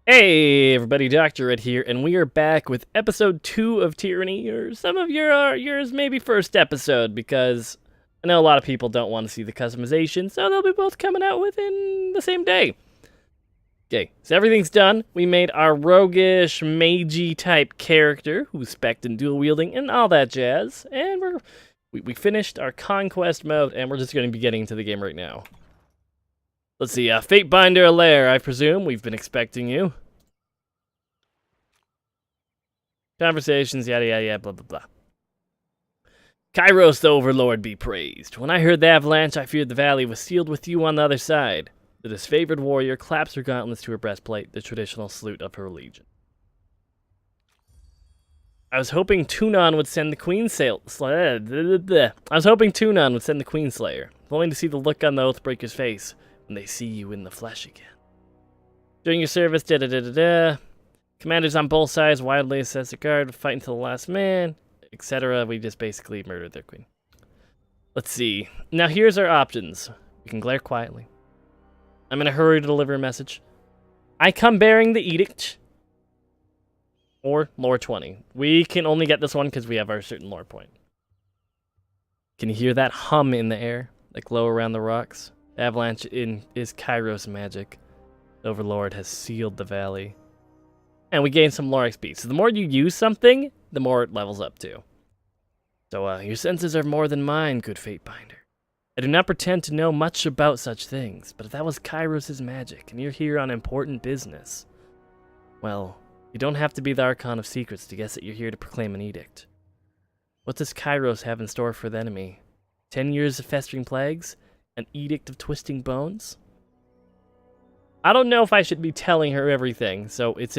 Hey everybody, Dr. Ed here, and we are back with episode 2 of Tyranny, or some of yours maybe first episode, because I know a lot of people don't want to see the customization, so they'll be both coming out within the same day. Okay, so everything's done. We made our roguish, magey type character, who's spec'd and dual wielding, and all that jazz, and we finished our conquest mode, and we're just going to be getting into the game right now. Let's see, Fatebinder Alair, I presume. We've been expecting you. Conversations, yada yada yada, blah blah blah. Kairos the Overlord be praised. When I heard the avalanche, I feared the valley was sealed with you on the other side. The disfavored warrior claps her gauntlets to her breastplate, the traditional salute of her legion. I was hoping Tunon would send the Queen Slayer. Only to see the look on the Oathbreaker's face when they see you in the flesh again. During your service, commanders on both sides widely assess the guard, fight until the last man, etc. We just basically murdered their queen. Let's see. Now here's our options. We can glare quietly. I'm in a hurry to deliver a message. I come bearing the edict. Or lore 20. We can only get this one because we have our certain lore point. Can you hear that hum in the air? That glow around the rocks? Avalanche is Kairos magic. The Overlord has sealed the valley. And we gain some lore XP. So the more you use something, the more it levels up too. So your senses are more than mine, good Fatebinder. I do not pretend to know much about such things, but if that was Kairos' magic, and you're here on important business, well, you don't have to be the Archon of Secrets to guess that you're here to proclaim an edict. What does Kairos have in store for the enemy? 10 years of festering plagues? An edict of twisting bones? I don't know if I should be telling her everything, so it's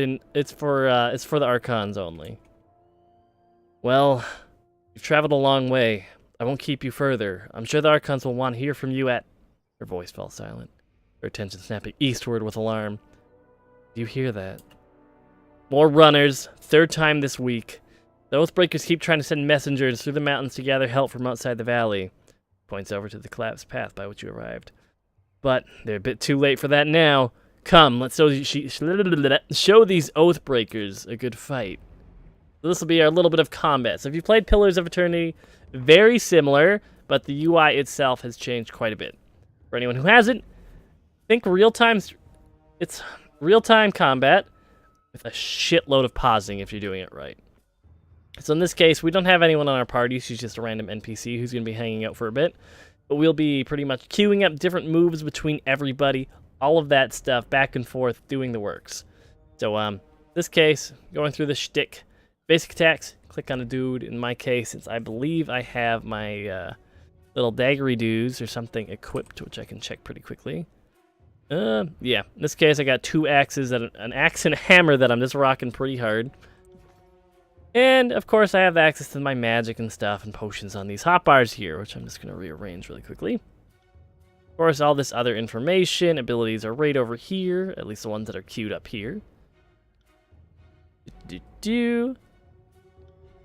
for the Archons only. Well, you've traveled a long way. I won't keep you further. I'm sure the Archons will want to hear from you at... Her voice fell silent, her attention snapping eastward with alarm. Do you hear that? More runners, third time this week. The Oathbreakers keep trying to send messengers through the mountains to gather help from outside the valley. Points over to the collapsed path by which you arrived. But they're a bit too late for that now. Come, let's show these Oathbreakers a good fight. This will be our little bit of combat. So if you played Pillars of Eternity, very similar, but the UI itself has changed quite a bit. For anyone who hasn't, think it's real-time combat with a shitload of pausing if you're doing it right. So in this case, we don't have anyone on our party. She's just a random NPC who's going to be hanging out for a bit. But we'll be pretty much queuing up different moves between everybody, all of that stuff, back and forth, doing the works. So, this case, going through the shtick. Basic attacks, click on a dude. In my case, since I believe I have my little daggery dudes or something equipped, which I can check pretty quickly. Yeah, in this case, I got 2 axes, and an axe and a hammer that I'm just rocking pretty hard. And, of course, I have access to my magic and stuff and potions on these hotbars here, which I'm just going to rearrange really quickly. Of course, all this other information, abilities are right over here, at least the ones that are queued up here.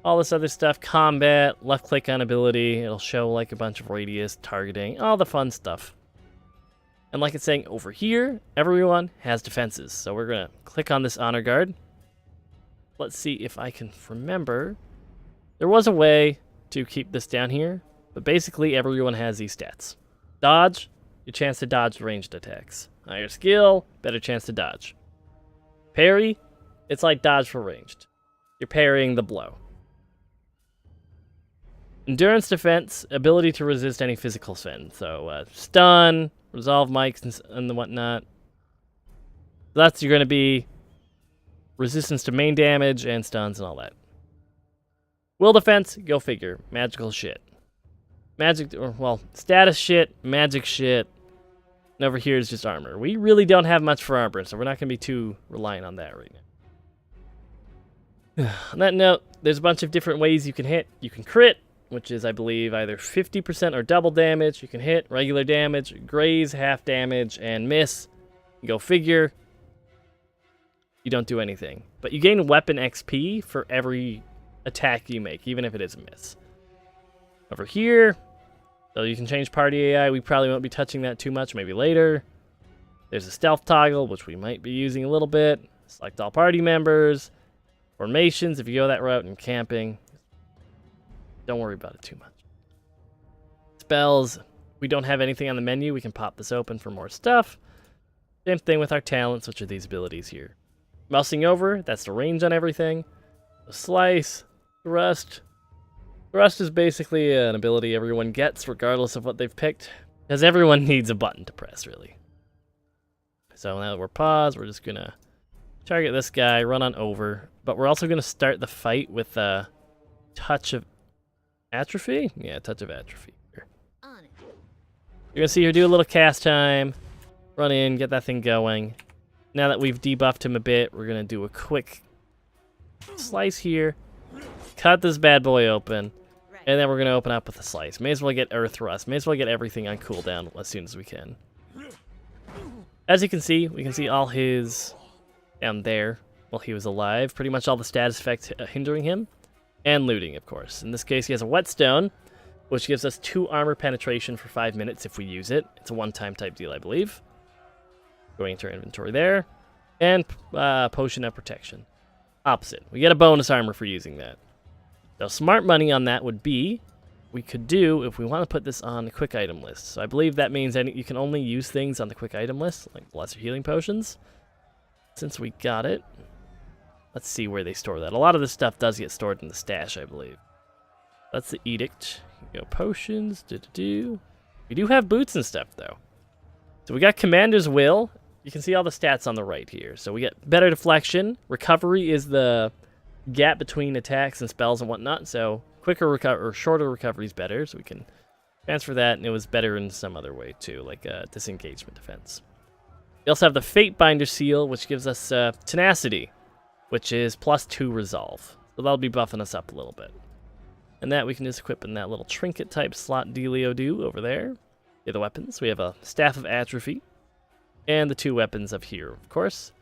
All this other stuff, combat, left-click on ability, it'll show like a bunch of radius, targeting, all the fun stuff. And like it's saying over here, everyone has defenses. So we're going to click on this honor guard. Let's see if I can remember. There was a way to keep this down here, but basically everyone has these stats. Dodge, your chance to dodge ranged attacks. Higher skill, better chance to dodge. Parry, it's like dodge for ranged. You're parrying the blow. Endurance defense, ability to resist any physical sin. So stun, resolve mics and whatnot. That's you're going to be resistance to main damage and stuns and all that. Will defense, go figure. Magical shit. Status shit, magic shit. And over here is just armor. We really don't have much for armor, so we're not going to be too reliant on that right now. On that note, there's a bunch of different ways you can hit. You can crit, which is, I believe, either 50% or double damage. You can hit regular damage, graze, half damage, and miss. Go figure. You don't do anything. But you gain weapon XP for every attack you make, even if it is a miss. Over here, so you can change party AI. We probably won't be touching that too much, maybe later. There's a stealth toggle, which we might be using a little bit. Select all party members. Formations, if you go that route, and camping. Don't worry about it too much. Spells, we don't have anything on the menu. We can pop this open for more stuff. Same thing with our talents, which are these abilities here. Mousing over, that's the range on everything. The slice, thrust. Thrust is basically an ability everyone gets, regardless of what they've picked. Because everyone needs a button to press, really. So now that we're paused, we're just going to target this guy, run on over. But we're also going to start the fight with a touch of atrophy? Yeah, touch of atrophy. Here. You're going to see her do a little cast time. Run in, get that thing going. Now that we've debuffed him a bit, we're going to do a quick slice here. Cut this bad boy open. And then we're going to open up with a slice. May as well get Earth Thrust. May as well get everything on cooldown as soon as we can. As you can see, we can see all his down there while he was alive. Pretty much all the status effects hindering him. And looting, of course. In this case, he has a Whetstone, which gives us 2 armor penetration for 5 minutes if we use it. It's a one-time type deal, I believe. Going into our inventory there. And Potion of Protection. Opposite. We get a bonus armor for using that. So smart money on that would be, we could do, if we want to put this on the quick item list. So I believe that means you can only use things on the quick item list, like lesser healing potions. Since we got it, let's see where they store that. A lot of this stuff does get stored in the stash, I believe. That's the edict. Go potions, We do have boots and stuff, though. So we got Commander's Will. You can see all the stats on the right here. So we get better deflection. Recovery is the gap between attacks and spells and whatnot. So quicker or shorter recovery is better. So we can transfer that, and it was better in some other way too, like disengagement defense. We also have the Fate Binder Seal, which gives us Tenacity, which is +2 Resolve. So that'll be buffing us up a little bit. And that we can just equip in that little trinket type slot dealio do over there. The other weapons. We have a Staff of Atrophy. And the 2 weapons of here, of course.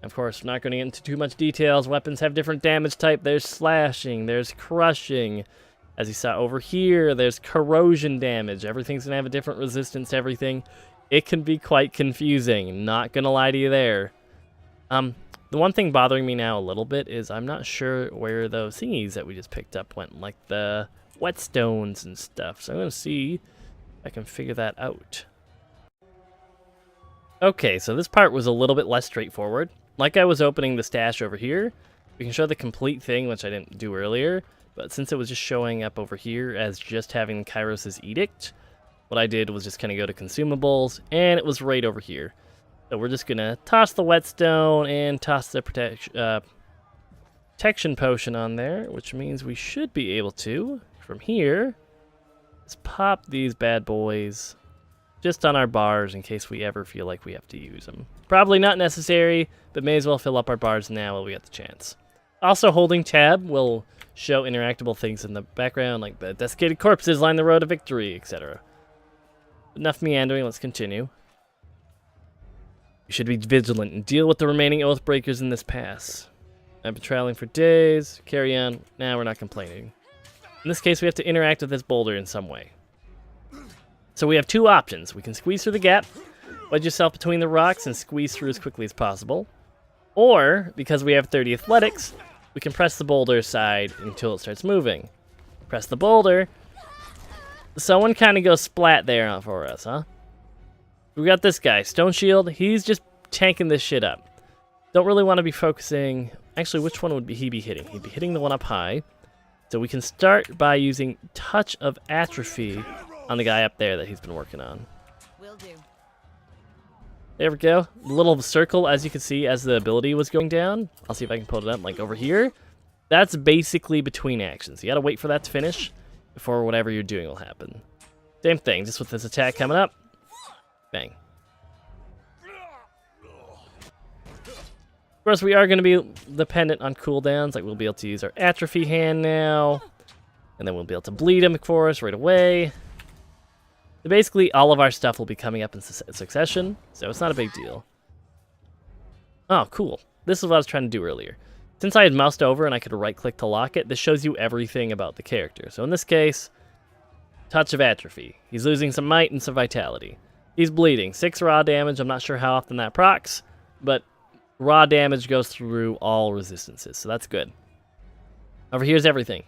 Of course, we're not going to get into too much details. Weapons have different damage type. There's slashing, there's crushing. As you saw over here, there's corrosion damage. Everything's going to have a different resistance to everything. It can be quite confusing. Not going to lie to you there. The one thing bothering me now a little bit is I'm not sure where those thingies that we just picked up went, like the whetstones and stuff. So I'm going to see if I can figure that out. Okay, so this part was a little bit less straightforward. Like I was opening the stash over here, we can show the complete thing, which I didn't do earlier, but since it was just showing up over here as just having Kairos' Edict, what I did was just kind of go to consumables, and it was right over here. So we're just going to toss the whetstone and toss the protection potion on there, which means we should be able to, from here, just pop these bad boys just on our bars in case we ever feel like we have to use them. Probably not necessary, but may as well fill up our bars now while we get the chance. Also, holding tab will show interactable things in the background, like the desiccated corpses line the road to victory, etc. Enough meandering, let's continue. You should be vigilant and deal with the remaining Oathbreakers in this pass. I've been traveling for days. Carry on. Nah, we're not complaining. In this case, we have to interact with this boulder in some way. So we have 2 options. We can squeeze through the gap, wedge yourself between the rocks, and squeeze through as quickly as possible. Or, because we have 30 athletics, we can press the boulder aside until it starts moving. Press the boulder. Someone kind of goes splat there for us, huh? We got this guy, Stone Shield. He's just tanking this shit up. Don't really want to be focusing... Actually, which one would he be hitting? He'd be hitting the one up high. So we can start by using Touch of Atrophy on the guy up there that he's been working on. Will do. There we go. The little circle, as you can see, as the ability was going down. I'll see if I can pull it up, like over here. That's basically between actions. You gotta wait for that to finish before whatever you're doing will happen. Same thing, just with this attack coming up. Bang. Of course, we are going to be dependent on cooldowns. Like, we'll be able to use our Atrophy hand now. And then we'll be able to bleed him, of course, right away. So basically, all of our stuff will be coming up in succession, so it's not a big deal. Oh, cool. This is what I was trying to do earlier. Since I had moused over and I could right-click to lock it, this shows you everything about the character. So in this case, Touch of Atrophy. He's losing some might and some vitality. He's bleeding. 6 raw damage. I'm not sure how often that procs, but Raw damage goes through all resistances, so that's good. Over here's everything.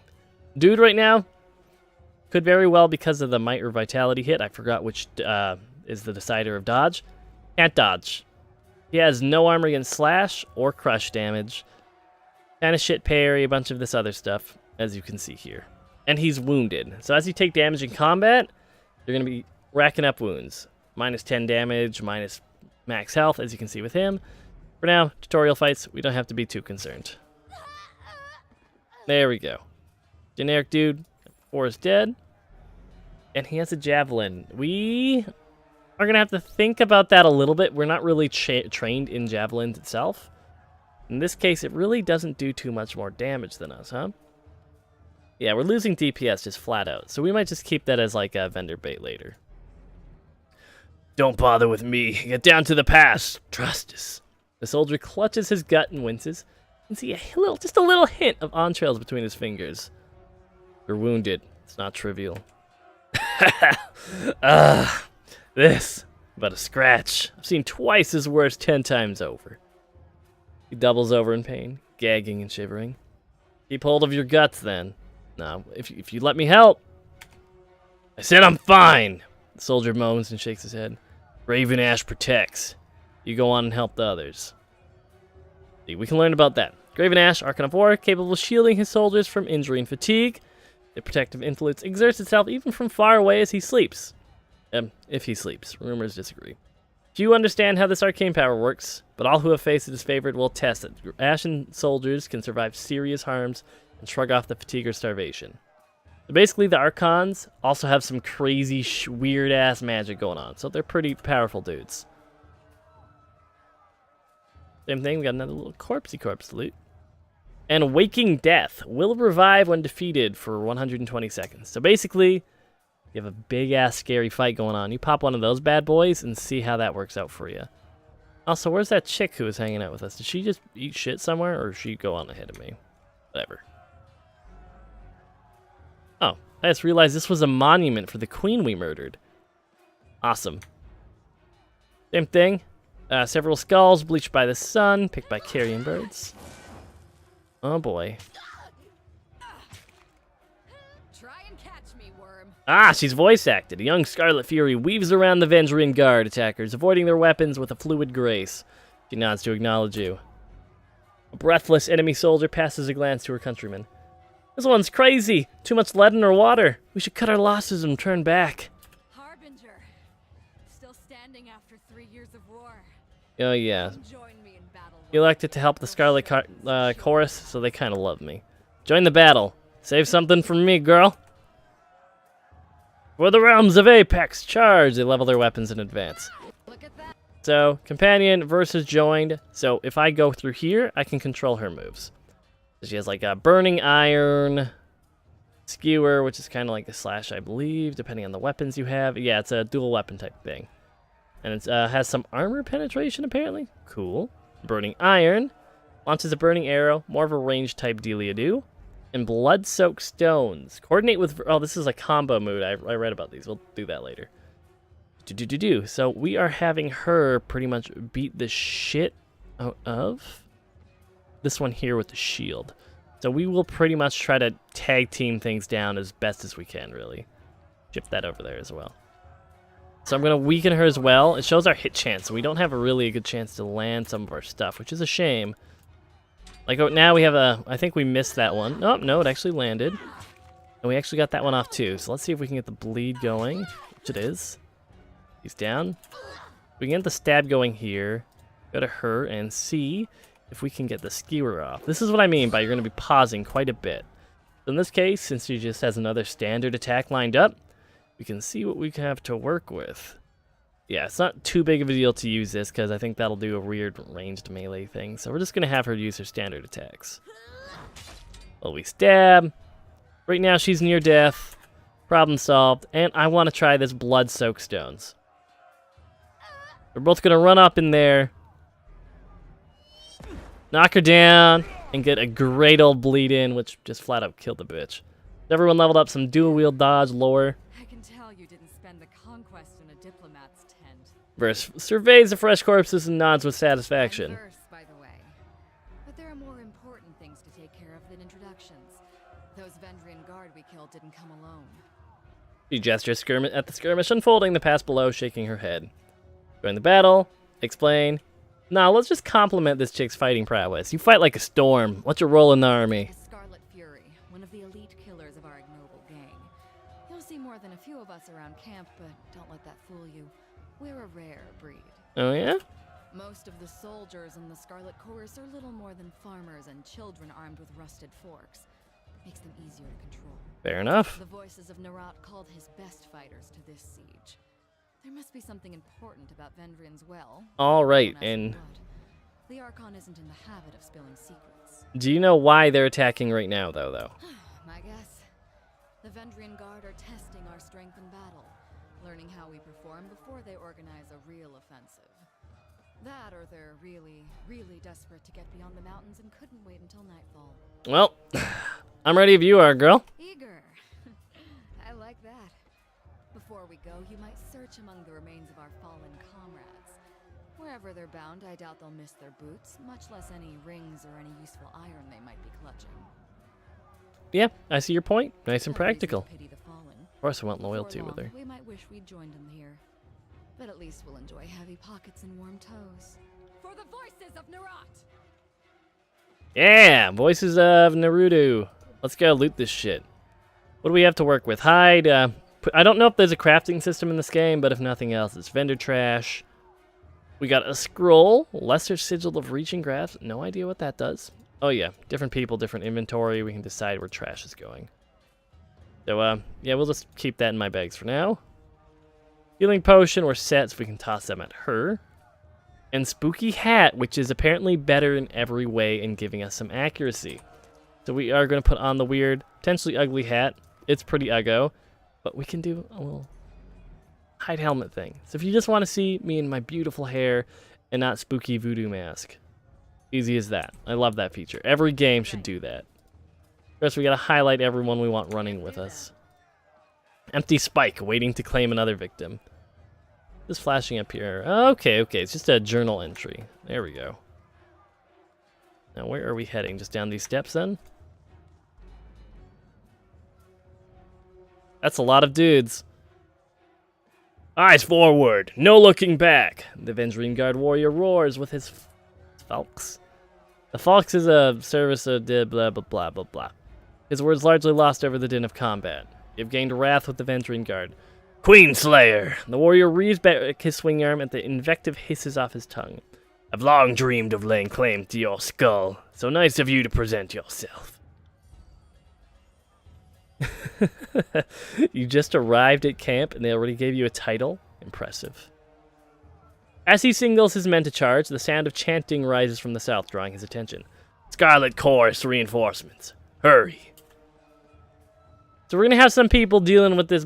Dude right now could very well, because of the might or vitality hit, I forgot which is the decider of dodge, can't dodge. He has no armor against slash or crush damage. Kind of shit parry, a bunch of this other stuff, as you can see here. And he's wounded. So as you take damage in combat, you're going to be racking up wounds. Minus 10 damage, minus max health, as you can see with him. For now, tutorial fights, we don't have to be too concerned. There we go. Generic dude, 4 is dead. And he has a javelin. We are going to have to think about that a little bit. We're not really trained in javelins itself. In this case, it really doesn't do too much more damage than us, huh? Yeah, we're losing DPS just flat out. So we might just keep that as like a vendor bait later. Don't bother with me. Get down to the pass. Trust us. The soldier clutches his gut and winces. You can see just a little hint of entrails between his fingers. You're wounded. It's not trivial. This, but a scratch. I've seen twice as worse 10 times over. He doubles over in pain, gagging and shivering. Keep hold of your guts, then. Now, if you let me help. I said I'm fine. The soldier moans and shakes his head. Raven Ash protects. You go on and help the others. See, we can learn about that. Graven Ash, Archon of War, capable of shielding his soldiers from injury and fatigue. The protective influence exerts itself even from far away as he sleeps. If he sleeps. Rumors disagree. Few understand how this arcane power works, but all who have faced it as favored will test it. Ashen soldiers can survive serious harms and shrug off the fatigue or starvation. So basically, the Archons also have some crazy, weird-ass magic going on, so they're pretty powerful dudes. Same thing, we got another little corpsey corpse loot. And Waking Death will revive when defeated for 120 seconds. So basically, you have a big-ass scary fight going on. You pop one of those bad boys and see how that works out for you. Also, where's that chick who was hanging out with us? Did she just eat shit somewhere, or did she go on ahead of me? Whatever. Oh, I just realized this was a monument for the queen we murdered. Awesome. Same thing. Several skulls bleached by the sun, picked by carrion birds. Oh boy. Try and catch me, worm. Ah, she's voice acted. A young Scarlet Fury weaves around the Vendrian Guard attackers, avoiding their weapons with a fluid grace. She nods to acknowledge you. A breathless enemy soldier passes a glance to her countrymen. This one's crazy. Too much lead in her water. We should cut our losses and turn back. Harbinger. Still standing after 3 years of war. Oh yeah. Join me in battle. Elected to help the Scarlet Chorus, so they kind of love me. Join the battle. Save something for me, girl. For the realms of Apex, charge! They level their weapons in advance. Look at that. So, companion versus joined. So, if I go through here, I can control her moves. She has like a burning iron, skewer, which is kind of like a slash, I believe, depending on the weapons you have. Yeah, it's a dual weapon type thing. And it has some armor penetration, apparently. Cool. Burning iron. Launches a burning arrow. More of a range type dealia-do. And blood-soaked stones. Coordinate with... Oh, this is a combo mood. I read about these. We'll do that later. So we are having her pretty much beat the shit out of this one here with the shield. So we will pretty much try to tag team things down as best as we can, really. Shift that over there as well. So I'm going to weaken her as well. It shows our hit chance, so we don't have a good chance to land some of our stuff, which is a shame. Like, now we have a... I think we missed that one. Oh, no, it actually landed. And we actually got that one off, too. So let's see if we can get the bleed going, which it is. He's down. We can get the stab going here. Go to her and see if we can get the skewer off. This is what I mean by you're going to be pausing quite a bit. So in this case, since she just has another standard attack lined up, we can see what we have to work with. Yeah, it's not too big of a deal to use this because I think that'll do a weird ranged melee thing. So we're just going to have her use her standard attacks. Well, we stab. Right now she's near death. Problem solved. And I want to try this blood-soaked stones. We're both going to run up in there. Knock her down. And get a great old bleed in, which just flat out killed the bitch. Everyone leveled up some dual-wield dodge lore. I can tell you didn't spend the conquest in a diplomat's tent. Verse surveys the fresh corpses and nods with satisfaction. Verse, by the way. with introductions. Those Vendrian guard we killed didn't come alone. She gestures at the skirmish unfolding, the pass below, shaking her head. Join the battle. Explain. Nah, let's just compliment this chick's fighting prowess. You fight like a storm. What's your role in the army? A Scarlet Fury, one of the elite killers of our ignoble gang. You'll see more than a few of us around camp, but don't let that fool you. We're a rare breed. Oh, yeah? Most of the soldiers in the Scarlet Chorus are little more than farmers and children armed with rusted forks. Makes them easier to control. Fair enough. The voices of Nerat called his best fighters to this siege. There must be something important about Vendrian's well. All right, known as and blood. The Archon isn't in the habit of spilling secrets. do you know why they're attacking right now, though? My guess. The Vendrian Guard are testing our strength in battle, learning how we perform before they organize a real offensive. That, or they're really, really desperate to get beyond the mountains and couldn't wait until nightfall. Well, I'm ready if you are, girl. Eager. I like that. Before we go, you might search among the remains of our fallen comrades. Wherever they're bound, I doubt they'll miss their boots, much less any rings or any useful iron they might be clutching. Yeah, I see your point. Nice and No reason to practical. pity the fallen. Of course I want Before loyalty with long, her. We might wish we'd joined them here. But at least we'll enjoy heavy pockets and warm toes. For the voices of Nerat! Yeah, voices of Naruto. Let's go loot this shit. What do we have to work with? Hide. I don't know if there's a crafting system in this game, but if nothing else, it's vendor trash. We got a scroll, lesser sigil of reaching graphs. No idea what that does. Oh yeah, different people, different inventory. We can decide where trash is going. So yeah, we'll just keep that in my bags for now. Healing potion, we're set, so we can toss them at her. And spooky hat, which is apparently better in every way and giving us some accuracy. So we are going to put on the weird, potentially ugly hat. It's pretty uggo, but we can do a little hide helmet thing. So if you just want to see me in my beautiful hair and not spooky voodoo mask, easy as that. I love that feature. Every game should do that. First, we got to highlight everyone we want running with us. Empty spike, waiting to claim another victim. Just flashing up here. Okay, it's just a journal entry. There we go. Now, where are we heading? Just down these steps, then? That's a lot of dudes. Eyes forward, no looking back. The Vendrian Guard warrior roars with his falx. The falx is a service of blah blah blah blah blah. His words largely lost over the din of combat. You've gained wrath with the Vendrian Guard. Queenslayer! The warrior reaves back his swing arm and the invective hisses off his tongue. I've long dreamed of laying claim to your skull. So nice of you to present yourself. You just arrived at camp and they already gave you a title? Impressive. As he signals his men to charge, the sound of chanting rises from the south, drawing his attention. Scarlet Chorus reinforcements. Hurry. So we're going to have some people dealing with this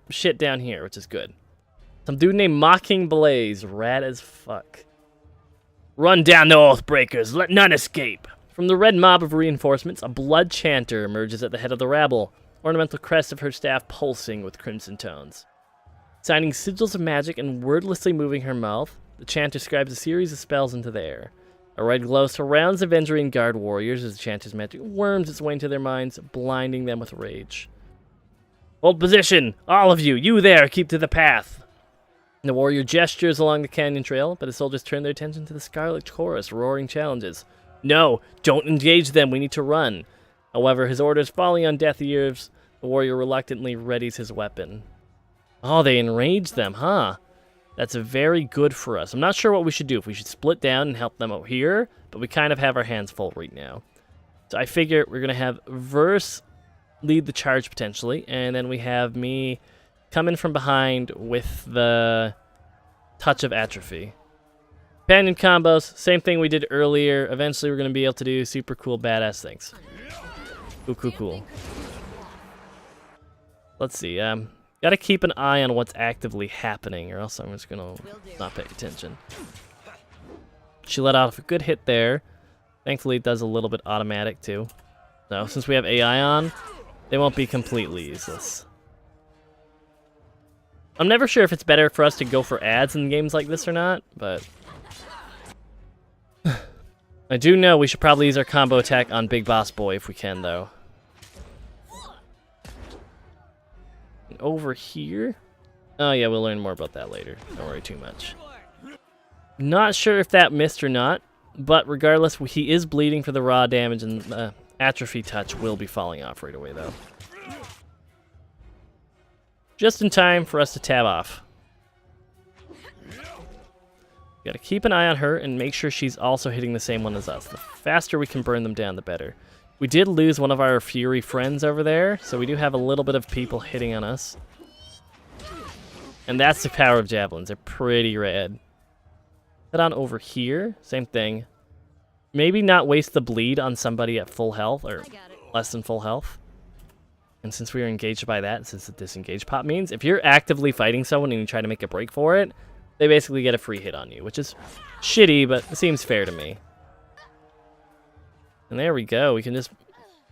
shit down here, which is good. Some dude named Mocking Blaze, rad as fuck. Run down the Oathbreakers, let none escape. From the red mob of reinforcements, a blood chanter emerges at the head of the rabble, ornamental crest of her staff pulsing with crimson tones. Signing sigils of magic and wordlessly moving her mouth, the chanter scribes a series of spells into the air. A red glow surrounds the Vendrian Guard warriors as the chanter's magic worms its way into their minds, blinding them with rage. Hold position! All of you! You there! Keep to the path! The warrior gestures along the canyon trail, but his soldiers turn their attention to the Scarlet Chorus, roaring challenges. No! Don't engage them! We need to run! However, his orders falling on deaf ears, the warrior reluctantly readies his weapon. Oh, they enrage them, huh? That's very good for us. I'm not sure what we should do. If we should split down and help them out here, but we kind of have our hands full right now. So I figure we're going to have Verse lead the charge potentially, and then we have me come in from behind with the Touch of Atrophy. Companion combos, same thing we did earlier. Eventually we're going to be able to do super cool, badass things. Cool. Let's see. Gotta keep an eye on what's actively happening, or else I'm just gonna not pay attention. She let off a good hit there. Thankfully, it does a little bit automatic too. So since we have AI on, they won't be completely useless. I'm never sure if it's better for us to go for ads in games like this or not, but I I do know we should probably use our combo attack on Big Boss Boy if we can, though. And over here... Oh yeah, we'll learn more about that later. Don't worry too much. Not sure if that missed or not, but regardless, he is bleeding for the raw damage, and the atrophy touch will be falling off right away, though. Just in time for us to tab off. Gotta keep an eye on her and make sure she's also hitting the same one as us. The faster we can burn them down, the better. We did lose one of our Fury friends over there, so we do have a little bit of people hitting on us. And that's the power of javelins. They're pretty rad. Head on over here. Same thing. Maybe not waste the bleed on somebody at full health or less than full health. And since we are engaged by that, since the disengage pop means, if you're actively fighting someone and you try to make a break for it, they basically get a free hit on you, which is shitty, but it seems fair to me. And there we go. We can just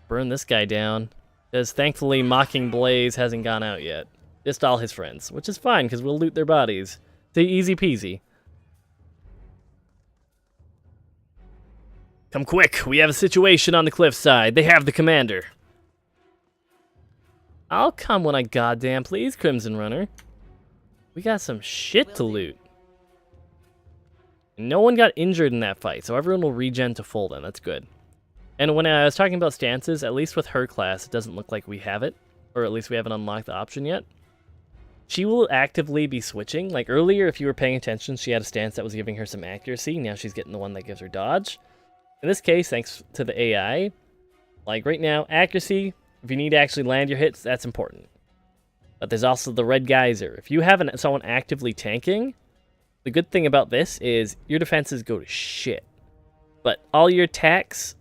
burn this guy down. Because thankfully Mocking Blaze hasn't gone out yet. Just all his friends, which is fine because we'll loot their bodies. It's easy peasy. Come quick, we have a situation on the cliffside. They have the commander. I'll come when I goddamn please, Crimson Runner. We got some shit to loot. No one got injured in that fight, so everyone will regen to full then. That's good. And when I was talking about stances, at least with her class, it doesn't look like we have it. Or at least we haven't unlocked the option yet. She will actively be switching. Like earlier, if you were paying attention, she had a stance that was giving her some accuracy. Now she's getting the one that gives her dodge. In this case, thanks to the AI, like right now, accuracy, if you need to actually land your hits, that's important. But there's also the red geyser. If you have someone actively tanking, the good thing about this is your defenses go to shit. But all your attacks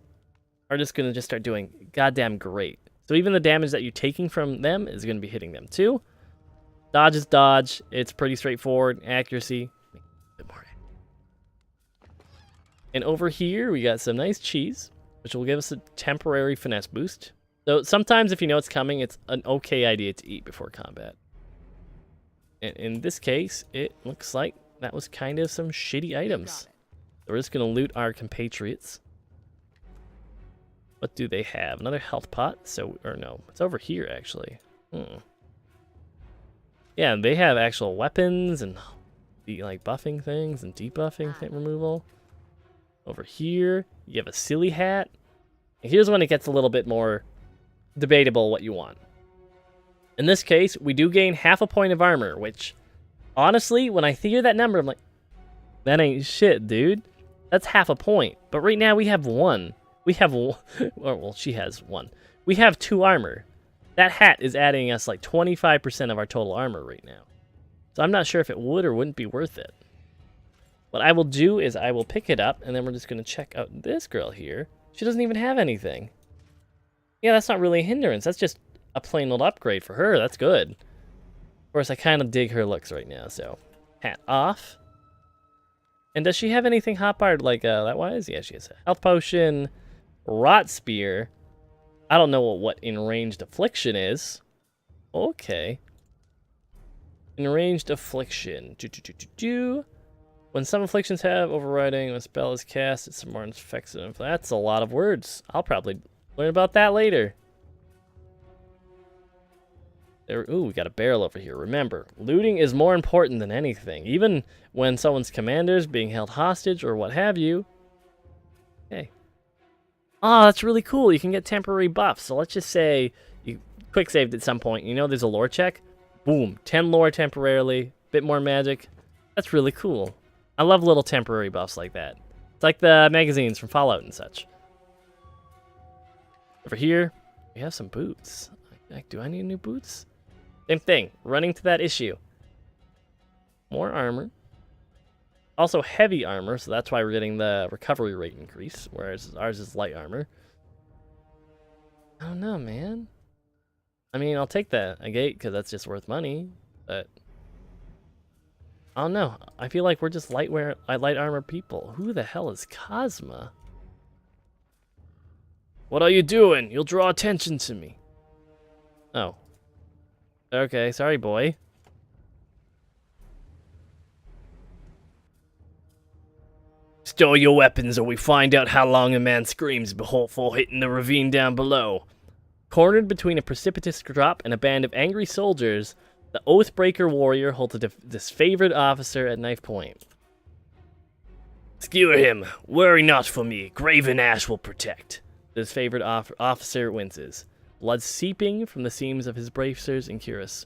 are just going to just start doing goddamn great. So even the damage that you're taking from them is going to be hitting them too. Dodge is dodge. It's pretty straightforward. Accuracy. A bit more. And over here, we got some nice cheese, which will give us a temporary finesse boost. So sometimes if you know it's coming, it's an okay idea to eat before combat. And in this case, it looks like that was kind of some shitty items. So we're just going to loot our compatriots. What do they have? Another health pot. So, or no, it's over here actually. Yeah, they have actual weapons and like buffing things and debuffing removal. Over here, you have a silly hat. And here's when it gets a little bit more debatable what you want. In this case, we do gain half a point of armor, which, honestly, when I hear that number, I'm like, that ain't shit, dude. That's half a point. But right now, we have one. We have, well, she has one. We have 2 armor. That hat is adding us like 25% of our total armor right now. So I'm not sure if it would or wouldn't be worth it. What I will do is I will pick it up, and then we're just going to check out this girl here. She doesn't even have anything. Yeah, that's not really a hindrance. That's just a plain old upgrade for her. That's good. Of course, I kind of dig her looks right now, so hat off. And does she have anything hotbarred like that wise? Yeah, she has a health potion, rot spear. I don't know what enraged affliction is. Okay. Enraged affliction. When some afflictions have overriding, when a spell is cast, it's more effective. That's a lot of words. I'll probably learn about that later. Ooh, we got a barrel over here. Remember, looting is more important than anything. Even when someone's commander's being held hostage or what have you. Okay. Oh, that's really cool. You can get temporary buffs. So let's just say you quick saved at some point. You know there's a lore check. Boom. 10 lore temporarily. Bit more magic. That's really cool. I love little temporary buffs like that. It's like the magazines from Fallout and such. Over here, we have some boots. Do I need new boots? Same thing. Running to that issue. More armor. Also heavy armor, so that's why we're getting the recovery rate increase, whereas ours is light armor. I don't know, man. I mean, I'll take that agate because that's just worth money, but I don't know. I feel like we're just light armor people. Who the hell is Cosma? What are you doing? You'll draw attention to me. Oh. Okay, sorry, boy. Stow your weapons or we find out how long a man screams before hitting the ravine down below. Cornered between a precipitous drop and a band of angry soldiers, the Oathbreaker warrior holds a disfavored officer at knife point. Skewer him. Worry not for me. Graven Ash will protect. The disfavored officer winces, blood seeping from the seams of his bracers and cuirass.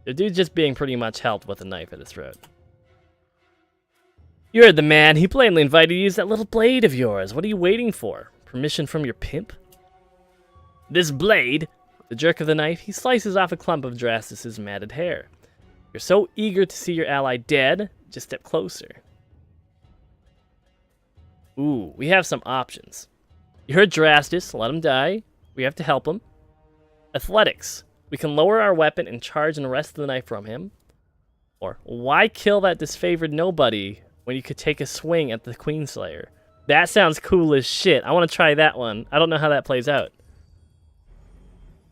The dude's just being pretty much helped with a knife at his throat. You heard the man. He plainly invited you to use that little blade of yours. What are you waiting for? Permission from your pimp? This blade? With the jerk of the knife, he slices off a clump of Drastus's matted hair. You're so eager to see your ally dead, just step closer. Ooh, we have some options. You heard Drastus, let him die. We have to help him. Athletics. We can lower our weapon and charge and wrest the knife from him. Or, why kill that disfavored nobody when you could take a swing at the Queenslayer? That sounds cool as shit. I want to try that one. I don't know how that plays out.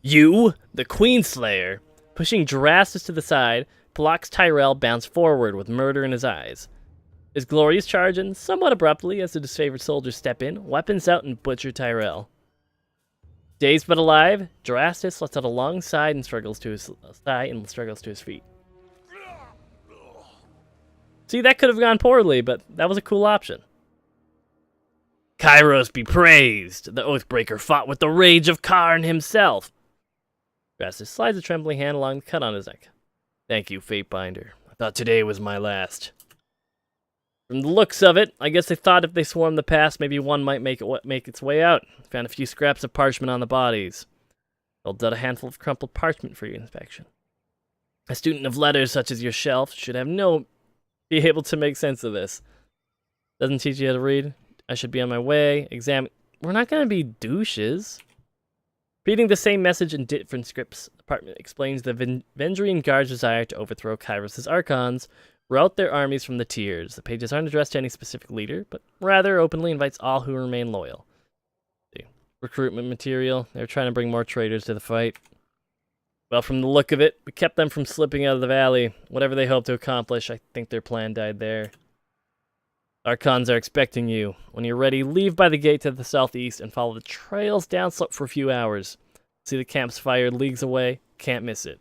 You, the Queenslayer, pushing Drastus to the side, blocks Tyrell bounce forward with murder in his eyes. His glorious charge ends somewhat abruptly as the disfavored soldiers step in, weapons out, and butcher Tyrell. Dazed but alive, Drastus lets out a long sigh and struggles to his feet. See, that could have gone poorly, but that was a cool option. Kairos be praised! The Oathbreaker fought with the rage of Karn himself. Drastus slides a trembling hand along the cut on his neck. Thank you, Fatebinder. I thought today was my last. From the looks of it, I guess they thought if they swarmed the pass, maybe one might make its way out. Found a few scraps of parchment on the bodies. Pulled out a handful of crumpled parchment for your inspection. A student of letters such as yourself should be able to make sense of this. Doesn't teach you how to read. I should be on my way. We're not going to be douches. Reading the same message in different scripts, the department explains the Vendrian Guard's desire to overthrow Kairos' Archons, rout their armies from the tiers. The pages aren't addressed to any specific leader, but rather openly invites all who remain loyal. See, recruitment material. They're trying to bring more traitors to the fight. Well, from the look of it, we kept them from slipping out of the valley. Whatever they hoped to accomplish, I think their plan died there. Archons are expecting you. When you're ready, leave by the gate to the southeast and follow the trails downslope for a few hours. See the camps fired leagues away. Can't miss it.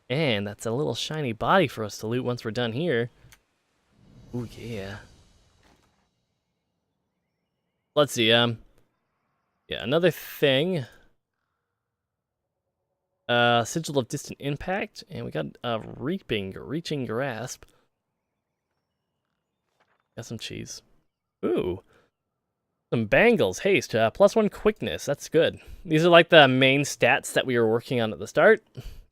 And that's a little shiny body for us to loot once we're done here. Ooh, yeah. Let's see, yeah, another thing. Sigil of Distant Impact, and we got Reaching Grasp. Got some cheese. Ooh. Some bangles. Haste. +1 quickness. That's good. These are like the main stats that we were working on at the start.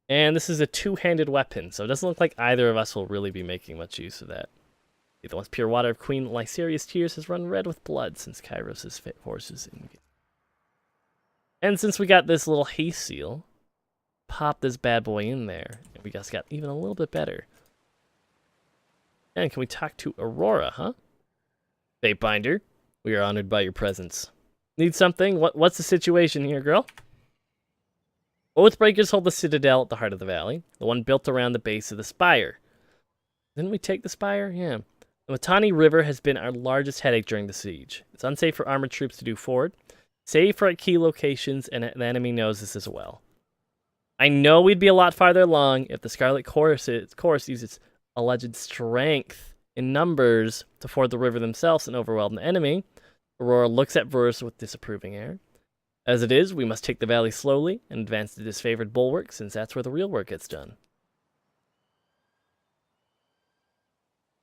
And this is a two-handed weapon, so it doesn't look like either of us will really be making much use of that. The once pure water of Queen Lyseria's tears has run red with blood since Kairos' forces in. And since we got this little haste seal, pop this bad boy in there, and we just got even a little bit better. And can we talk to Aurora, huh? Fatebinder, we are honored by your presence. Need something? What's the situation here, girl? Oathbreakers hold the citadel at the heart of the valley, the one built around the base of the spire. Didn't we take the spire? Yeah. The Matani River has been our largest headache during the siege. It's unsafe for armored troops to do ford, save for at key locations, and the enemy knows this as well. I know we'd be a lot farther along if the Scarlet Chorus uses its alleged strength in numbers to ford the river themselves and overwhelm the enemy. Aurora looks at Verus with disapproving air. As it is, we must take the valley slowly and advance the disfavored bulwark, since that's where the real work gets done.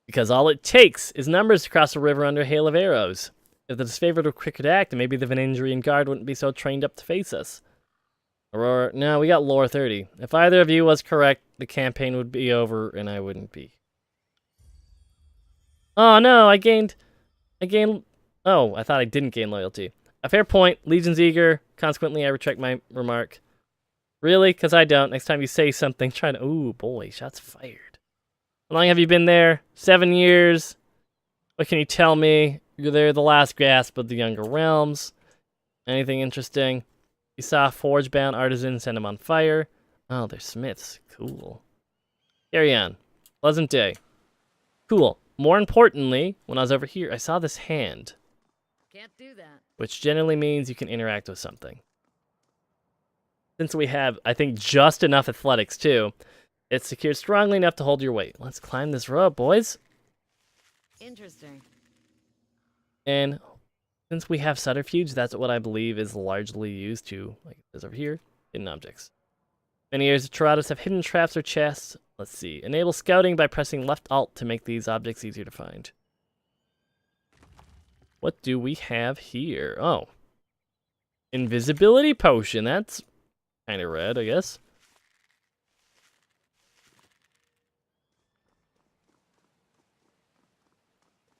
Because all it takes is numbers to cross the river under a hail of arrows. If the disfavored were quick to act, maybe the Vendrian Guard wouldn't be so trained up to face us. Aurora, no, we got lore 30. If either of you was correct, the campaign would be over and I wouldn't be. Oh no, I gained, oh, I thought I didn't gain loyalty. A fair point, Legion's eager, consequently I retract my remark. Really? Because I don't. Next time you say something, try to, ooh boy, shots fired. How long have you been there? 7 years. What can you tell me? You're there the last gasp of the Younger Realms. Anything interesting? You saw forge-bound artisans send them on fire. Oh, they're smiths. Cool. Carry on. Pleasant day. Cool. more importantly, when I was over here, I saw this hand, Can't do that. which generally means you can interact with something. Since we have, I think, just enough athletics, too, it's secured strongly enough to hold your weight. Let's climb this rope, boys. Interesting. And since we have subterfuge, that's what I believe is largely used to, like it says over here, hidden objects. Many areas of Tyrannos have hidden traps or chests. Let's see. Enable scouting by pressing left alt to make these objects easier to find. What do we have here? Oh. Invisibility potion. That's kind of red, I guess.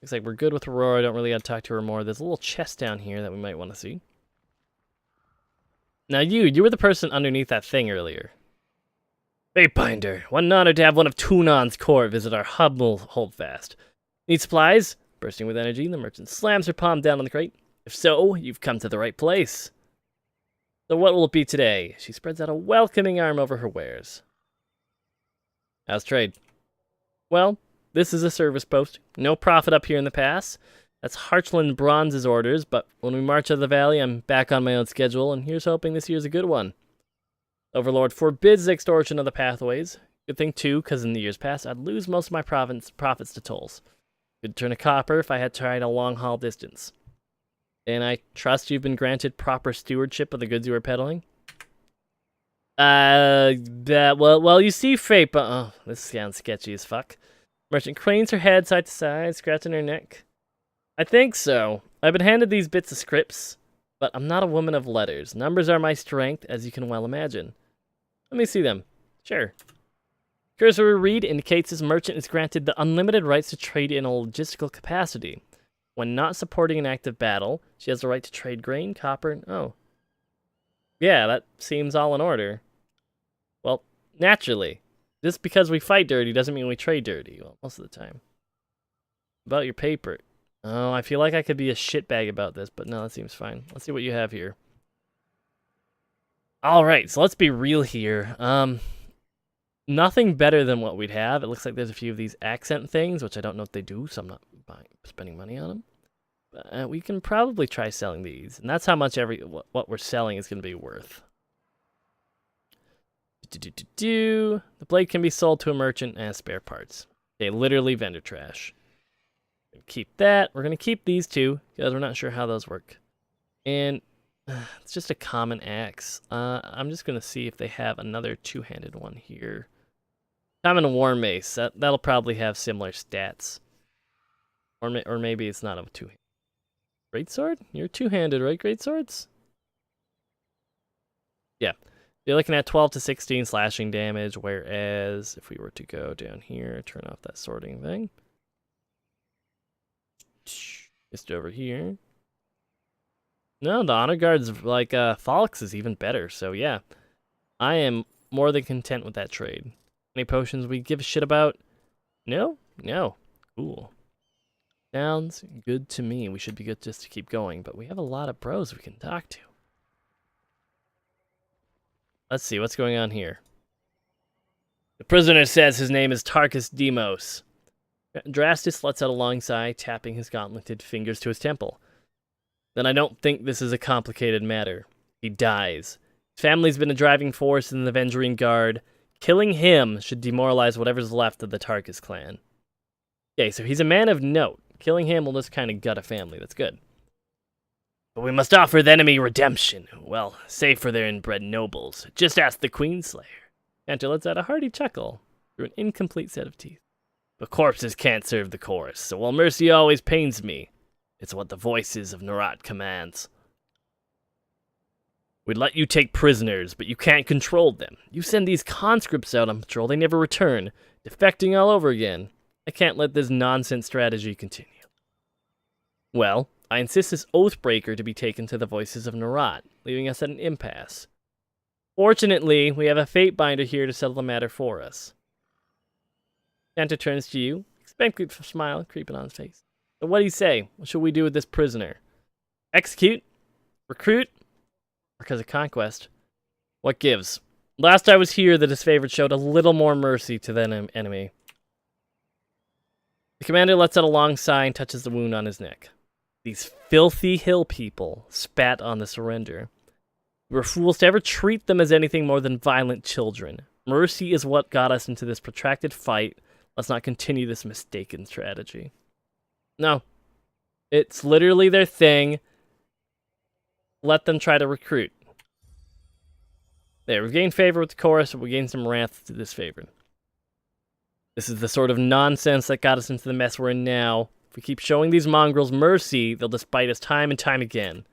Looks like we're good with Aurora. I don't really got to talk to her more. There's a little chest down here that we might want to see. Now you were the person underneath that thing earlier. Fatebinder, what an honor to have one of Tunon's core visit our humble holdfast. Need supplies? Bursting with energy, the merchant slams her palm down on the crate. If so, you've come to the right place. So what will it be today? She spreads out a welcoming arm over her wares. How's trade? Well, this is a service post. No profit up here in the pass. That's Harchland Bronze's orders, but when we march out of the valley, I'm back on my own schedule, and here's hoping this year's a good one. Overlord forbids the extortion of the pathways. Good thing, too, because in the years past, I'd lose most of my profits to tolls. Could turn a copper if I had tried a long-haul distance. And I trust you've been granted proper stewardship of the goods you were peddling? Well, you see, Fate, but... Oh, this sounds sketchy as fuck. Merchant cranes her head side to side, scratching her neck. I think so. I've been handed these bits of scripts, but I'm not a woman of letters. Numbers are my strength, as you can well imagine. Let me see them. Sure. Cursory read indicates this merchant is granted the unlimited rights to trade in a logistical capacity. When not supporting an active battle, she has the right to trade grain, copper, and... Oh. Yeah, that seems all in order. Well, naturally. Just because we fight dirty doesn't mean we trade dirty. Well, most of the time. About your paper. Oh, I feel like I could be a shitbag about this, but no, that seems fine. Let's see what you have here. Alright, so let's be real here. Nothing better than what we'd have. It looks like there's a few of these accent things, which I don't know what they do, so I'm not spending money on them. But we can probably try selling these, and that's how much what we're selling is going to be worth. The blade can be sold to a merchant as spare parts. Okay, literally vendor trash. Keep that. We're going to keep these two, because we're not sure how those work. And it's just a common axe. I'm just going to see if they have another two-handed one here. Common war mace. That'll probably have similar stats. Or maybe it's not a two-handed. Greatsword? You're two-handed, right, greatswords? Yeah. You're looking at 12 to 16 slashing damage, whereas if we were to go down here, turn off that sorting thing. Just over here. No, the honor guard's like Folix is even better, so yeah. I am more than content with that trade. Any potions we give a shit about? No? No. Cool. Sounds good to me. We should be good just to keep going, but we have a lot of bros we can talk to. Let's see, what's going on here? The prisoner says his name is Tarkus Demos. Drastus lets out a long sigh, tapping his gauntleted fingers to his temple. Then I don't think this is a complicated matter. He dies. His family's been a driving force in the Vendrian Guard. Killing him should demoralize whatever's left of the Tarkus clan. Okay, so he's a man of note. Killing him will just kind of gut a family. That's good. But we must offer the enemy redemption. Well, save for their inbred nobles. Just ask the Queenslayer. Cantor lets out a hearty chuckle through an incomplete set of teeth. But corpses can't serve the chorus, so while mercy always pains me, it's what the voices of Nerat commands. We'd let you take prisoners, but you can't control them. You send these conscripts out on patrol, they never return, defecting all over again. I can't let this nonsense strategy continue. Well, I insist this Oathbreaker to be taken to the voices of Nerat, leaving us at an impasse. Fortunately, we have a Fatebinder here to settle the matter for us. Cantor turns to you, expectant smile creeping on his face. So what do you say? What should we do with this prisoner? Execute? Recruit? Or because of conquest? What gives? Last I was here, the disfavored showed a little more mercy to the enemy. The commander lets out a long sigh and touches the wound on his neck. These filthy hill people spat on the surrender. We were fools to ever treat them as anything more than violent children. Mercy is what got us into this protracted fight. Let's not continue this mistaken strategy. No. It's literally their thing. Let them try to recruit. There, we've gained favor with the chorus, but we gained some wrath to disfavor. This is the sort of nonsense that got us into the mess we're in now. If we keep showing these mongrels mercy, they'll despite us time and time again.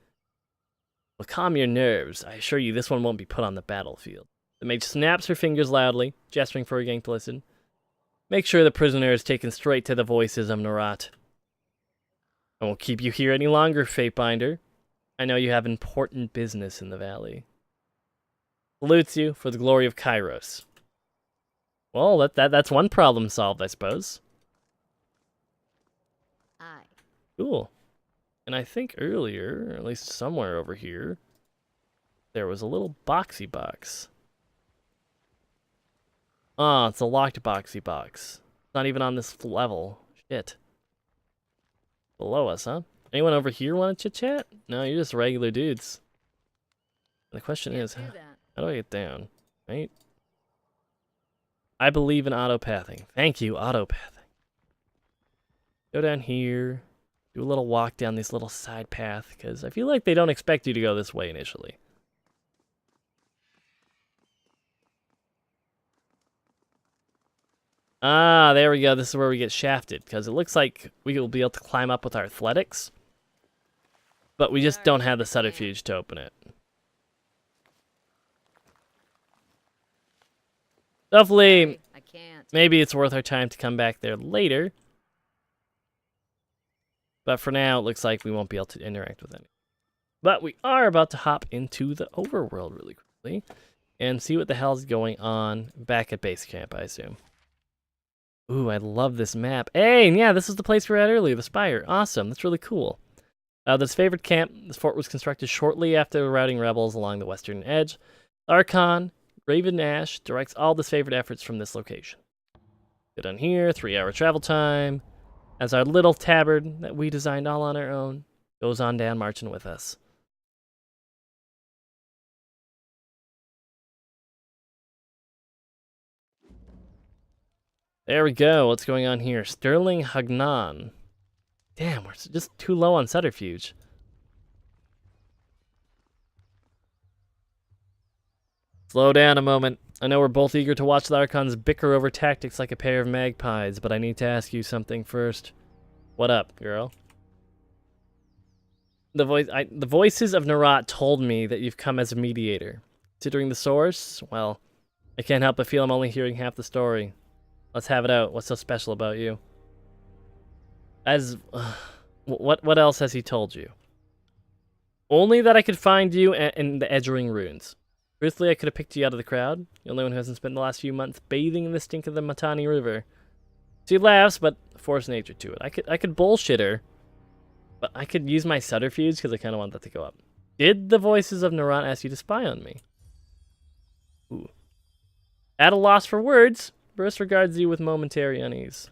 Well, calm your nerves. I assure you this one won't be put on the battlefield. The mage snaps her fingers loudly, gesturing for her gang to listen. Make sure the prisoner is taken straight to the voices of Narat. I won't keep you here any longer, Fatebinder. I know you have important business in the valley. Salutes you for the glory of Kairos. Well, that's one problem solved, I suppose. Aye. Cool. And I think earlier, or at least somewhere over here, there was a little boxy box. Ah, it's a locked boxy box. It's not even on this level. Shit. Below us, huh? Anyone over here want to chit-chat? No, you're just regular dudes. The question is, how do I get down? Right? I believe in autopathing. Thank you, autopathing. Go down here. Do a little walk down this little side path, because I feel like they don't expect you to go this way initially. Ah, there we go. This is where we get shafted, because it looks like we will be able to climb up with our athletics, but we just don't have the subterfuge to open it. Hopefully, I can't. maybe it's worth our time to come back there later. But for now, it looks like we won't be able to interact with any. But we are about to hop into the overworld really quickly and see what the hell's going on back at base camp, I assume. Ooh, I love this map. Hey, yeah, this is the place we were at earlier, the Spire. Awesome, that's really cool. This favorite camp, this fort was constructed shortly after routing rebels along the western edge. Archon, Raven Ash directs all his favorite efforts from this location. Get on here, 3-hour travel time. As our little tabard that we designed all on our own goes on down marching with us. There we go. What's going on here? Sterling Hagnan. Damn, we're just too low on subterfuge. Slow down a moment. I know we're both eager to watch the Archons bicker over tactics like a pair of magpies, but I need to ask you something first. What up, girl? The voices of Narat told me that you've come as a mediator. Considering the source, well, I can't help but feel I'm only hearing half the story. Let's have it out. What's so special about you? What else has he told you? Only that I could find you in the Edgering ruins. Truthfully, I could have picked you out of the crowd. The only one who hasn't spent the last few months bathing in the stink of the Matani River. She laughs, but force nature to it. I could bullshit her, but I could use my subterfuge because I kind of want that to go up. Did the voices of Narat ask you to spy on me? Ooh. At a loss for words, Bruce regards you with momentary unease.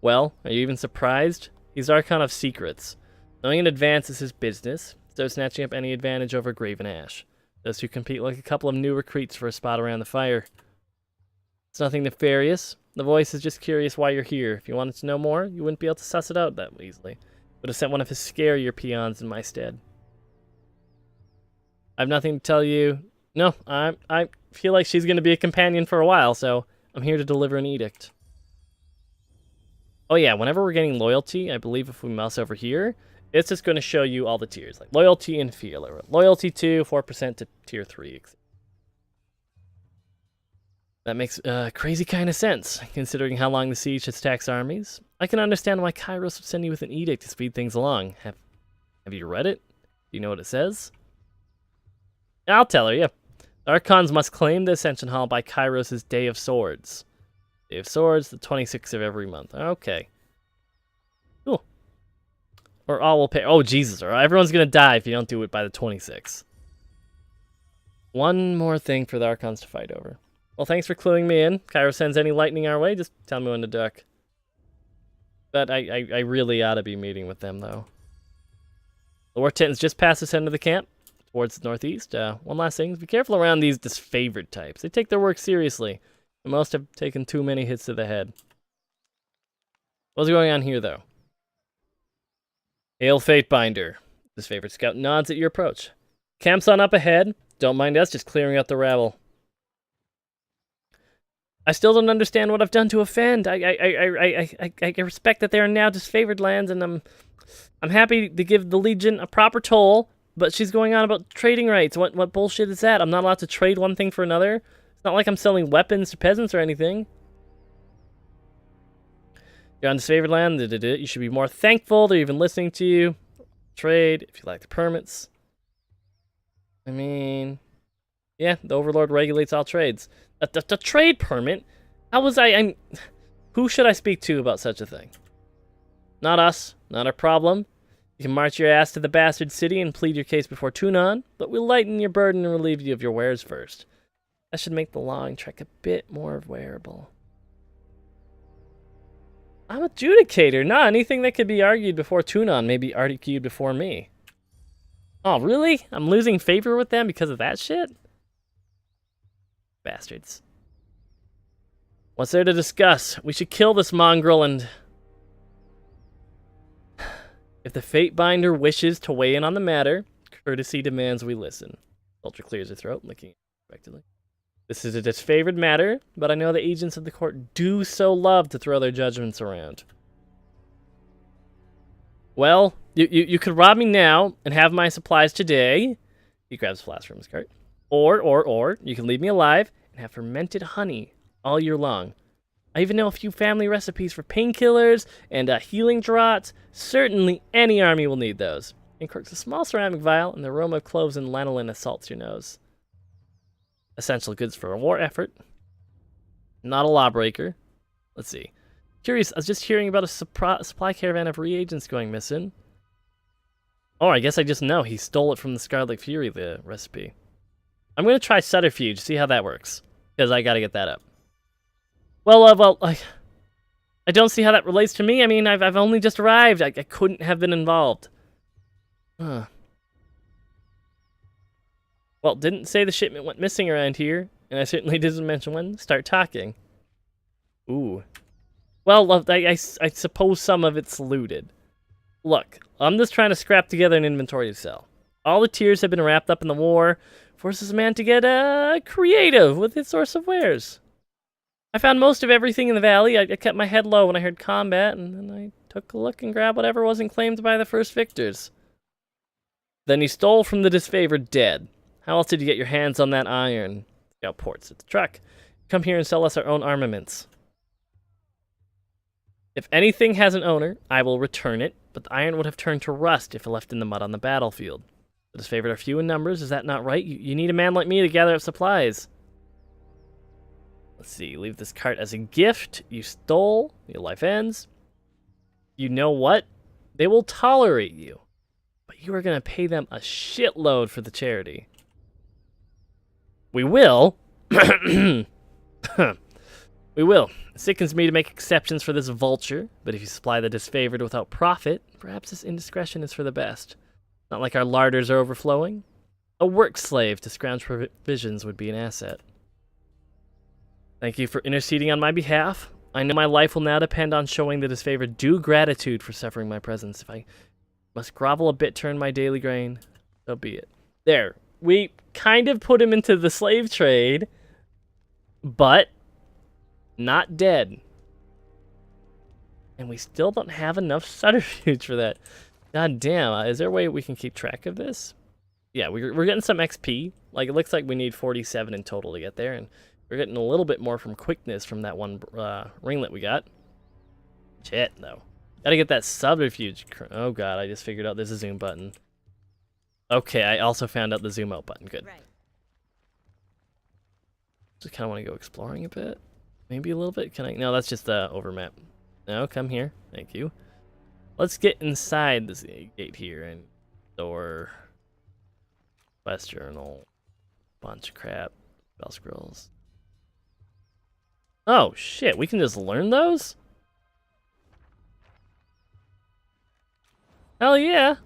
Well, are you even surprised? He's Archon of Secrets. Knowing in advance is his business, so snatching up any advantage over Graven Ash. Those two compete like a couple of new recruits for a spot around the fire. It's nothing nefarious. The voice is just curious why you're here. If you wanted to know more, you wouldn't be able to suss it out that easily. Would have sent one of his scarier peons in my stead. I have nothing to tell you. No, I feel like she's going to be a companion for a while, so I'm here to deliver an edict. Oh yeah, whenever we're getting loyalty, I believe if we mouse over here, it's just going to show you all the tiers, like loyalty and fear. Loyalty 2, 4% to tier 3. That makes crazy kind of sense, considering how long the siege has taxed armies. I can understand why Kairos would send you with an edict to speed things along. Have you read it? Do you know what it says? I'll tell her, yeah. Archons must claim the Ascension Hall by Kairos' Day of Swords. Day of Swords, the 26th of every month. Okay. Cool. Or all will pay. Oh, Jesus. Or everyone's going to die if you don't do it by the 26th. One more thing for the Archons to fight over. Well, thanks for cluing me in. Kairos sends any lightning our way, just tell me when to duck. But I really ought to be meeting with them, though. The war tent's just past the center of the camp, towards the northeast. One last thing, be careful around these disfavored types. They take their work seriously, and most have taken too many hits to the head. What's going on here, though? Hail, Fatebinder. Disfavored scout nods at your approach. Camp's on up ahead. Don't mind us, just clearing out the rabble. I still don't understand what I've done to offend. I respect that they are now disfavored lands, and I'm happy to give the Legion a proper toll, but she's going on about trading rights. What bullshit is that? I'm not allowed to trade one thing for another? It's not like I'm selling weapons to peasants or anything. You're on disfavored land. You should be more thankful they're even listening to you. Trade, if you like the permits. I mean, yeah, the Overlord regulates all trades. A trade permit? How was I'm... Who should I speak to about such a thing? Not us. Not our problem. You can march your ass to the bastard city and plead your case before Tunon, but we'll lighten your burden and relieve you of your wares first. That should make the long trek a bit more wearable. I'm adjudicator. Nah, anything that could be argued before Tunon may be argued before me. Oh, really? I'm losing favor with them because of that shit? Bastards. What's there to discuss? We should kill this mongrel and... If the Fatebinder wishes to weigh in on the matter, courtesy demands we listen. Soldier clears her throat, looking expectantly. This is a disfavored matter, but I know the agents of the court do so love to throw their judgments around. Well, you could rob me now and have my supplies today. He grabs a flask from his cart. Or you can leave me alive and have fermented honey all year long. I even know a few family recipes for painkillers and healing draughts. Certainly any army will need those. And corks a small ceramic vial, and the aroma of cloves and lanolin assaults your nose. Essential goods for a war effort. Not a lawbreaker. Let's see. Curious, I was just hearing about a supply caravan of reagents going missing. Oh, I guess I just know. He stole it from the Scarlet Fury, the recipe. I'm going to try Subterfuge, see how that works. Because I got to get that up. Well, I don't see how that relates to me. I mean, I've only just arrived. I couldn't have been involved. Huh. Well, didn't say the shipment went missing around here, and I certainly didn't mention when. Start talking. Ooh. Well, I suppose some of it's looted. Look, I'm just trying to scrap together an inventory to sell. All the tiers have been wrapped up in the war. Forces a man to get creative with his source of wares. I found most of everything in the valley. I kept my head low when I heard combat, and then I took a look and grabbed whatever wasn't claimed by the first victors. Then he stole from the disfavored dead. How else did you get your hands on that iron? Scout ports at the truck. Come here and sell us our own armaments. If anything has an owner, I will return it, but the iron would have turned to rust if left in the mud on the battlefield. The disfavored are few in numbers. Is that not right? You need a man like me to gather up supplies. Let's see, leave this cart as a gift. You stole, your life ends. You know what? They will tolerate you, but you are going to pay them a shitload for the charity. We will. We will. It sickens me to make exceptions for this vulture, but if you supply the disfavored without profit, perhaps this indiscretion is for the best. Not like our larders are overflowing. A work slave to scrounge provisions would be an asset. Thank you for interceding on my behalf. I know my life will now depend on showing the disfavored due gratitude for suffering my presence. If I must grovel a bit to earn my daily grain, so be it. There. We kind of put him into the slave trade, but not dead. And we still don't have enough subterfuge for that. God damn, is there a way we can keep track of this? Yeah, we're getting some XP. Like, it looks like we need 47 in total to get there, and we're getting a little bit more from quickness from that one ringlet we got. Shit, though. Gotta get that subterfuge. Oh god, I just figured out there's a zoom button. Okay, I also found out the zoom out button. Good. Right. Just kind of want to go exploring a bit. Maybe a little bit. Can I? No, that's just the overmap. No, come here. Thank you. Let's get inside this gate here and door. Quest journal. Bunch of crap. Spell scrolls. Oh shit, we can just learn those? Hell yeah!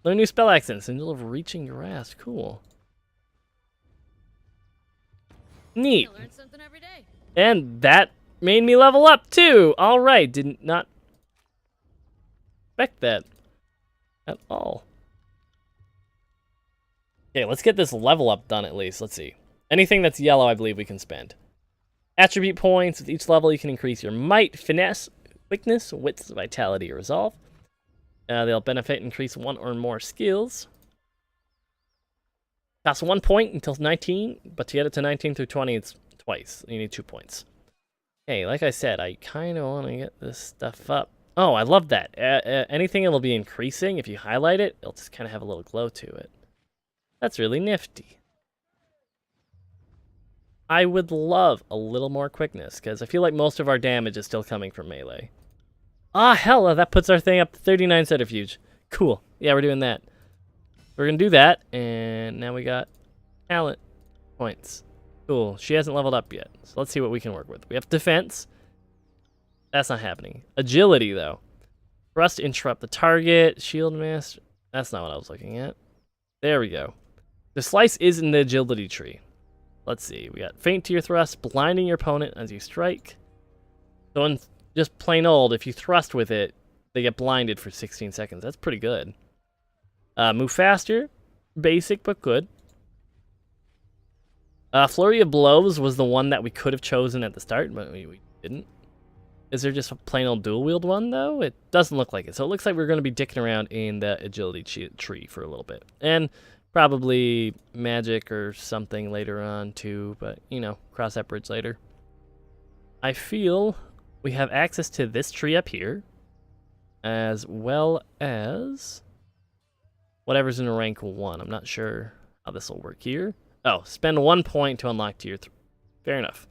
Learn new spell accents in the middle of reaching your ass. Cool. Neat. You learn something every day. And that made me level up too. All right, did not expect that at all. Okay, let's get this level up done at least. Let's see. Anything that's yellow, I believe we can spend. Attribute points. With each level, you can increase your might, finesse, quickness, wits, vitality, or resolve. They'll benefit increase one or more skills. Costs 1 point until 19, but to get it to 19 through 20, it's twice. You need 2 points. Okay, like I said, I kind of want to get this stuff up. Oh, I love that. Anything that'll be increasing, if you highlight it, it'll just kind of have a little glow to it. That's really nifty. I would love a little more quickness, because I feel like most of our damage is still coming from melee. Ah, hell, that puts our thing up to 39 centrifuge. Cool. Yeah, we're doing that. We're going to do that, and now we got talent points. Cool. She hasn't leveled up yet, so let's see what we can work with. We have defense. That's not happening. Agility, though. Thrust to interrupt the target. Shield master. That's not what I was looking at. There we go. The slice is in the agility tree. Let's see. We got feint to your thrust, blinding your opponent as you strike. So in just plain old, if you thrust with it, they get blinded for 16 seconds. That's pretty good. Move faster. Basic, but good. Flurry of Blows was the one that we could have chosen at the start, but we didn't. Is there just a plain old dual wield one, though? It doesn't look like it. So it looks like we're going to be dicking around in the agility tree for a little bit. And probably magic or something later on, too. But, you know, cross that bridge later. I feel we have access to this tree up here, as well as whatever's in rank 1. I'm not sure how this will work here. Oh, spend 1 point to unlock tier 3. Fair enough.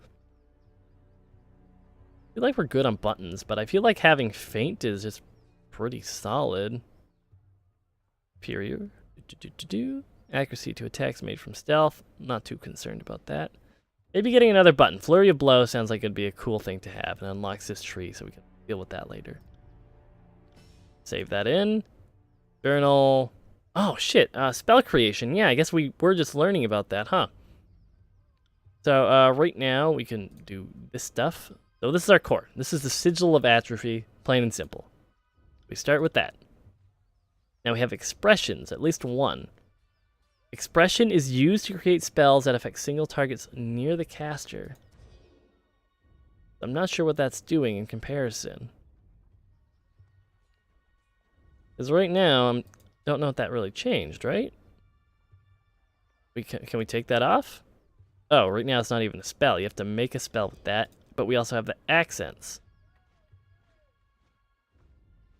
I feel like we're good on buttons, but I feel like having feint is just pretty solid. Superior. Accuracy to attacks made from stealth. Not too concerned about that. Maybe getting another button. Flurry of Blow sounds like it'd be a cool thing to have, and unlocks this tree, so we can deal with that later. Save that in. Journal. Oh, shit. Spell creation. Yeah, I guess we were just learning about that, huh? So, right now, we can do this stuff. So this is our core. This is the Sigil of Atrophy, plain and simple. We start with that. Now we have expressions, at least one. Expression is used to create spells that affect single targets near the caster. I'm not sure what that's doing in comparison. Because right now, I don't know if that really changed, right? Can we take that off? Oh, right now it's not even a spell. You have to make a spell with that. But we also have the accents.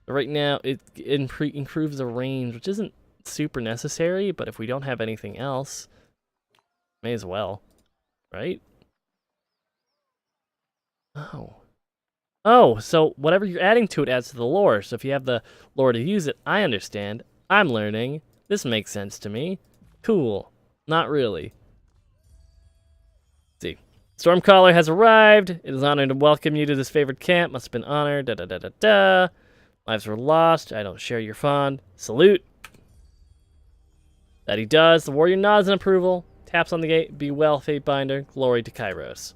Right now, it improves the range, which isn't super necessary, but if we don't have anything else, may as well, right? Oh. Oh, so whatever you're adding to it adds to the lore. So if you have the lore to use it, I understand. I'm learning. This makes sense to me. Cool. Not really. Let's see. Stormcaller has arrived. It is honored to welcome you to this favored camp. Must have been honored. Da da da da da. Lives were lost. I don't share your fond. Salute. That he does. The warrior nods in approval. Taps on the gate. Be well, Fatebinder. Glory to Kairos.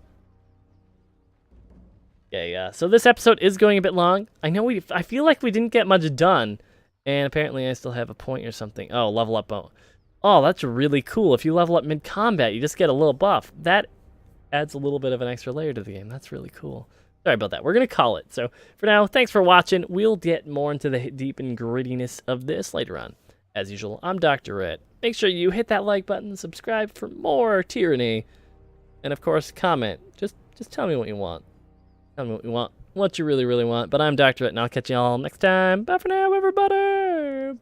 Okay, so this episode is going a bit long. I know I feel like we didn't get much done. And apparently I still have a point or something. Oh, level up. Oh, that's really cool. If you level up mid-combat, you just get a little buff. That adds a little bit of an extra layer to the game. That's really cool. Sorry about that. We're going to call it. So for now, thanks for watching. We'll get more into the deep and grittiness of this later on. As usual, I'm Dr. Ette. Make sure you hit that like button, subscribe for more Tyranny, and of course, comment. Just tell me what you want. Tell me what you want, what you really, really want. But I'm Dr. Ette, and I'll catch you all next time. Bye for now, everybody!